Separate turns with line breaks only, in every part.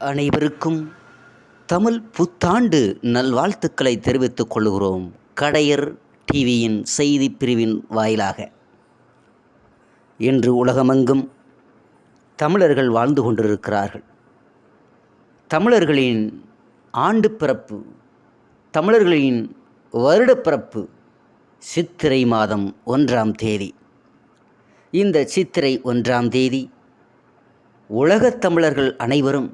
அனைவருக்கும் தமிழ் புத்தாண்டு நல்வாழ்த்துக்களை தெரிவித்துக் கொள்கிறோம். கடையர் டிவியின் செய்தி பிரிவின் வாயிலாக இன்று உலகமெங்கும் தமிழர்கள் வாழ்ந்து கொண்டிருக்கிறார்கள். தமிழர்களின் ஆண்டு பிறப்பு, தமிழர்களின் வருடப்பிறப்பு சித்திரை மாதம் 1ஆம் தேதி. இந்த சித்திரை 1ஆம் தேதி உலகத் தமிழர்கள் அனைவரும்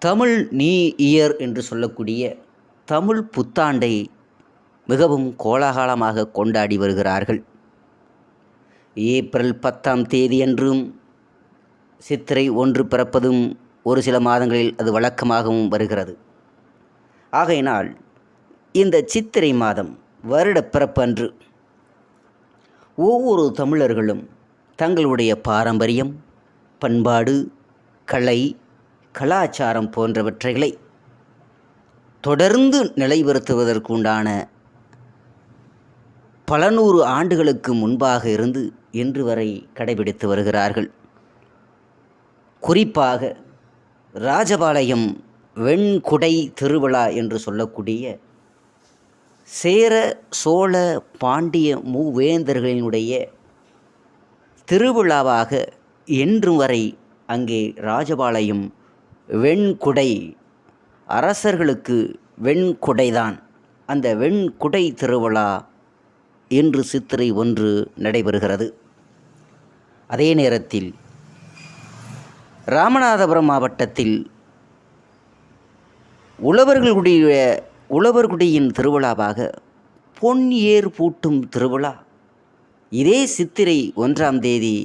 தமிழ் நியூ இயர் என்று சொல்லக்கூடிய தமிழ் புத்தாண்டை மிகவும் கோலாகலமாக கொண்டாடி வருகிறார்கள். ஏப்ரல் 10ஆம் தேதியன்றும் சித்திரை 1 பிறப்பதும் ஒரு சில மாதங்களில் அது வழக்கமாகவும் வருகிறது. ஆகையினால் இந்த சித்திரை மாதம் வருட பிறப்பன்று ஒவ்வொரு தமிழர்களும் தங்களுடைய பாரம்பரியம், பண்பாடு, கலை, கலாச்சாரம் போன்றவற்றைகளை தொடர்ந்து நிலைநிறுத்துவதற்குண்டான பல நூறு ஆண்டுகளுக்கு முன்பாக இருந்து இன்று வரை கடைபிடித்து வருகிறார்கள். குறிப்பாக ராஜபாளையம் வெண்குடை திருவிழா என்று சொல்லக்கூடிய சேர, சோழ, பாண்டிய மூவேந்தர்களினுடைய திருவிழாவாக இன்று வரை அங்கே ராஜபாளையம் வெண்குடை, அரசர்களுக்கு வெண்குடைதான். அந்த வெண்குடை திருவிழா இன்று சித்திரை 1 நடைபெறுகிறது. அதே நேரத்தில் ராமநாதபுரம் மாவட்டத்தில் உழவர்குடியின் திருவிழாவாக பொன் ஏர் பூட்டும் திருவிழா இதே சித்திரை 1ஆம் தேதி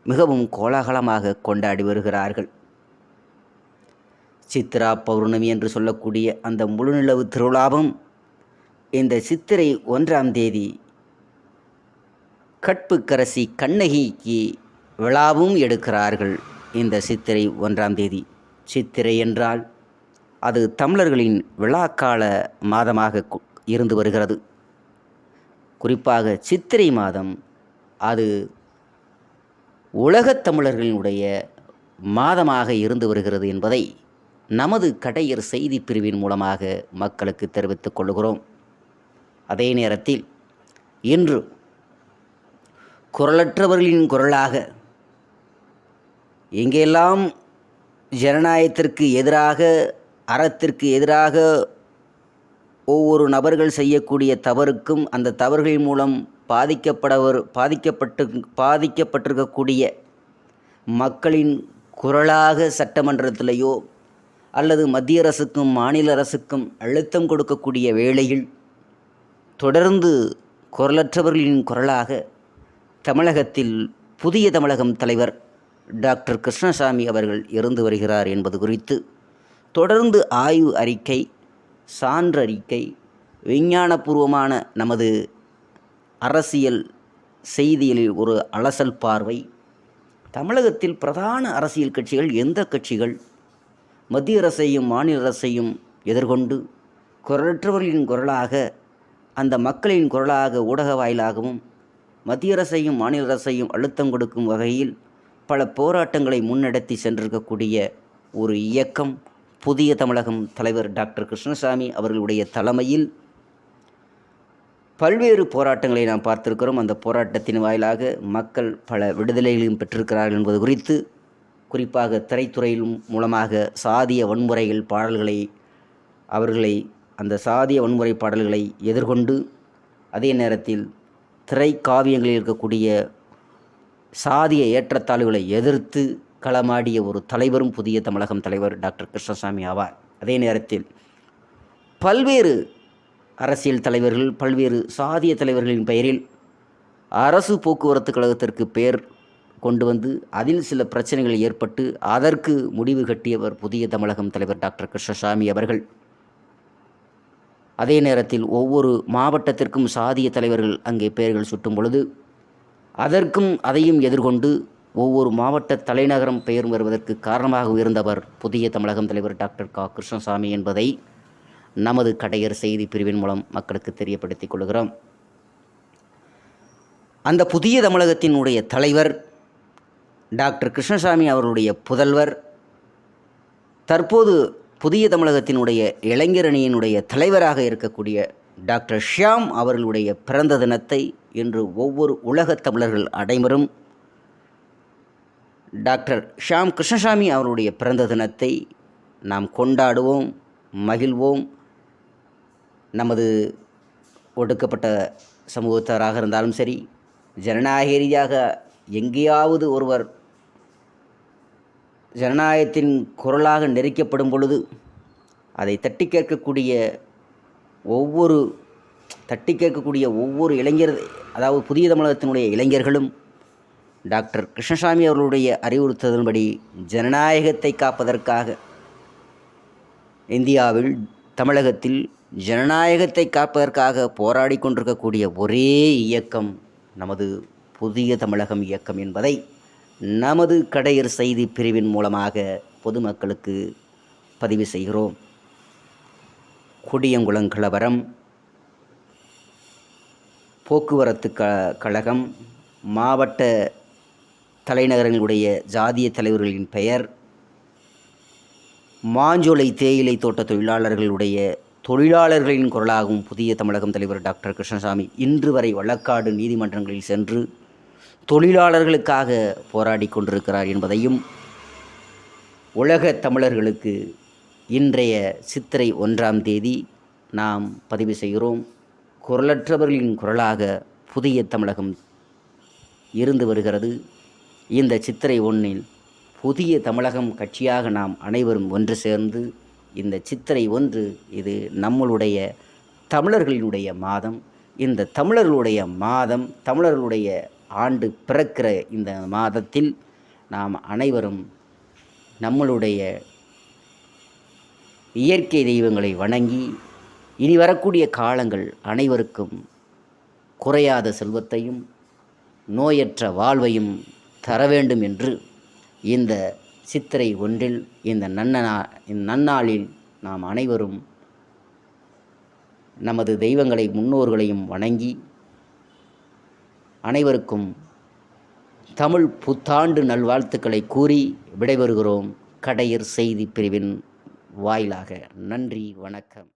மிகவும் கோலாகலமாக கொண்டாடி வருகிறார்கள். சித்ரா பௌர்ணமி என்று சொல்லக்கூடிய அந்த முழுநிலவு திருவிழாவும் இந்த சித்திரை 1ஆம் தேதி கற்புக்கரசி கண்ணகிக்கு விழாவும் எடுக்கிறார்கள். இந்த சித்திரை 1ஆம் தேதி. சித்திரை என்றால் அது தமிழர்களின் விழாக்கால மாதமாக இருந்து வருகிறது. குறிப்பாக சித்திரை மாதம் அது உலகத் தமிழர்களினுடைய மாதமாக இருந்து வருகிறது என்பதை நமது கடையர் செய்தி பிரிவின் மூலமாக மக்களுக்கு தெரிவித்துக் கொள்கிறோம். அதே நேரத்தில் இன்று குரலற்றவர்களின் குரலாக எங்கெல்லாம் ஜனநாயகத்திற்கு எதிராக, அறத்திற்கு எதிராக ஒவ்வொரு நபர்கள் செய்யக்கூடிய தவறுக்கும் அந்த தவறுகளின் மூலம் பாதிக்கப்பட்டிருக்கக்கூடிய மக்களின் குரலாக சட்டமன்றத்திலேயோ அல்லது மத்திய அரசுக்கும் மாநில அரசுக்கும் அழுத்தம் கொடுக்கக்கூடிய வேளையில் தொடர்ந்து குரலற்றவர்களின் குரலாக தமிழகத்தில் புதிய தமிழகம் தலைவர் டாக்டர் கிருஷ்ணசாமி அவர்கள் இருந்து வருகிறார் என்பது குறித்து தொடர்ந்து ஆய்வு அறிக்கை, சான்றறிக்கை, விஞ்ஞானபூர்வமான நமது அரசியல் செய்திகளில் ஒரு அலசல் பார்வை, தமிழகத்தில் பிரதான அரசியல் கட்சிகள் எந்த கட்சிகள் மத்திய அரசையும் மாநில அரசையும் எதிர்கொண்டு குரலற்றவர்களின் குரலாக, அந்த மக்களின் குரலாக ஊடக வாயிலாகவும் மத்திய அரசையும் மாநில அரசையும் அழுத்தம் கொடுக்கும் வகையில் பல போராட்டங்களை முன்னெடுத்தி சென்றிருக்கக்கூடிய ஒரு இயக்கம் புதிய தமிழகம் தலைவர் டாக்டர் கிருஷ்ணசாமி அவர்களுடைய தலைமையில் பல்வேறு போராட்டங்களை நாம் பார்த்திருக்கிறோம். அந்த போராட்டத்தின் வாயிலாக மக்கள் பல விடுதலைகளையும் பெற்றிருக்கிறார்கள் என்பது குறித்து, குறிப்பாக திரைத்துறையின் மூலமாக சாதிய வன்முறைகள் பாடல்களை அந்த சாதிய வன்முறை பாடல்களை எதிர்கொண்டு, அதே நேரத்தில் திரைக்காவியங்களில் இருக்கக்கூடிய சாதிய ஏற்றத்தாழ்வுகளை எதிர்த்து களமாடிய ஒரு தலைவரும் புதிய தமிழகம் தலைவர் டாக்டர் கிருஷ்ணசாமி ஆவார். அதே நேரத்தில் பல்வேறு அரசியல் தலைவர்கள், பல்வேறு சாதிய தலைவர்களின் பெயரில் அரசு போக்குவரத்து கழகத்திற்கு பெயர் கொண்டு வந்து அதில் சில பிரச்சனைகள் ஏற்பட்டு அதற்கு முடிவு கட்டியவர் புதிய தமிழகம் தலைவர் டாக்டர் கிருஷ்ணசாமி அவர்கள். அதே நேரத்தில் ஒவ்வொரு மாவட்டத்திற்கும் சாதிய தலைவர்கள் அங்கே பெயர்கள் சுட்டும் பொழுது அதையும் எதிர்கொண்டு ஒவ்வொரு மாவட்ட தலைநகரம் பெயர் வருவதற்கு காரணமாக இருந்தவர் புதிய தமிழகம் தலைவர் டாக்டர் கிருஷ்ணசாமி என்பதை நமது கடையர் செய்தி பிரிவின் மூலம் மக்களுக்கு தெரியப்படுத்திக் கொள்கிறோம். அந்த புதிய தமிழகத்தினுடைய தலைவர் டாக்டர் கிருஷ்ணசாமி அவர்களுடைய புதல்வர் தற்போது புதிய தமிழகத்தினுடைய இளைஞரணியினுடைய தலைவராக இருக்கக்கூடிய டாக்டர் ஷியாம் அவர்களுடைய பிறந்த தினத்தை இன்று ஒவ்வொரு உலகத் தமிழர்கள் அனைவரும் டாக்டர் ஷியாம் கிருஷ்ணசாமி அவருடைய பிறந்த தினத்தை நாம் கொண்டாடுவோம், மகிழ்வோம். நமது ஒடுக்கப்பட்ட சமூகத்தாராக இருந்தாலும் சரி, ஜனநாயக ரீதியாக எங்கேயாவது ஒருவர் ஜனநாயகத்தின் குரலாக நெரிக்கப்படும் பொழுது அதை தட்டி கேட்கக்கூடிய ஒவ்வொரு இளைஞர், அதாவது புதிய தமிழகத்தினுடைய இளைஞர்களும் டாக்டர் கிருஷ்ணசாமி அவர்களுடைய அறிவுறுத்தலின்படி ஜனநாயகத்தை காப்பதற்காக இந்தியாவில் தமிழகத்தில் ஜனநாயகத்தை காப்பதற்காக போராடி கொண்டிருக்கக்கூடிய ஒரே இயக்கம் நமது புதிய தமிழகம் இயக்கம் என்பதை நமது கடையர் செய்தி பிரிவின் மூலமாக பொதுமக்களுக்கு பதிவு செய்கிறோம். கொடியங்குளம் கலவரம், போக்குவரத்து கழகம், மாவட்ட தலைநகரங்களுடைய ஜாதிய தலைவர்களின் பெயர், மாஞ்சோலை தேயிலை தோட்ட தொழிலாளர்களின் குரலாகவும் புதிய தமிழகம் தலைவர் டாக்டர் கிருஷ்ணசாமி இன்று வரை வழக்காடு நீதிமன்றங்களில் சென்று தொழிலாளர்களுக்காக போராடி கொண்டிருக்கிறார் என்பதையும் உலக தமிழர்களுக்கு இன்றைய சித்திரை 1ஆம் தேதி நாம் பதிவு செய்கிறோம். குரலற்றவர்களின் குரலாக புதிய தமிழகம் இருந்து வருகிறது. இந்த சித்திரை 1இல் புதிய தமிழகம் கட்சியாக நாம் அனைவரும் ஒன்று சேர்ந்து இந்த சித்திரை 1 இது நம்மளுடைய தமிழர்களினுடைய மாதம். இந்த தமிழர்களுடைய ஆண்டு பிறக்கிற இந்த மாதத்தில் நாம் அனைவரும் நம்மளுடைய இயற்கை தெய்வங்களை வணங்கி இனி வரக்கூடிய காலங்கள் அனைவருக்கும் குறையாத செல்வத்தையும் நோயற்ற வாழ்வையும் தர வேண்டும் என்று இந்த சித்திரை 1இல் இந்த நன்னாளில் நாம் அனைவரும் நமது தெய்வங்களை முன்னோர்களையும் வணங்கி அனைவருக்கும் தமிழ் புத்தாண்டு நல்வாழ்த்துக்களை கூறி விடைபெறுகிறோம் கடையர் செய்தி பிரிவின் வாயிலாக. நன்றி, வணக்கம்.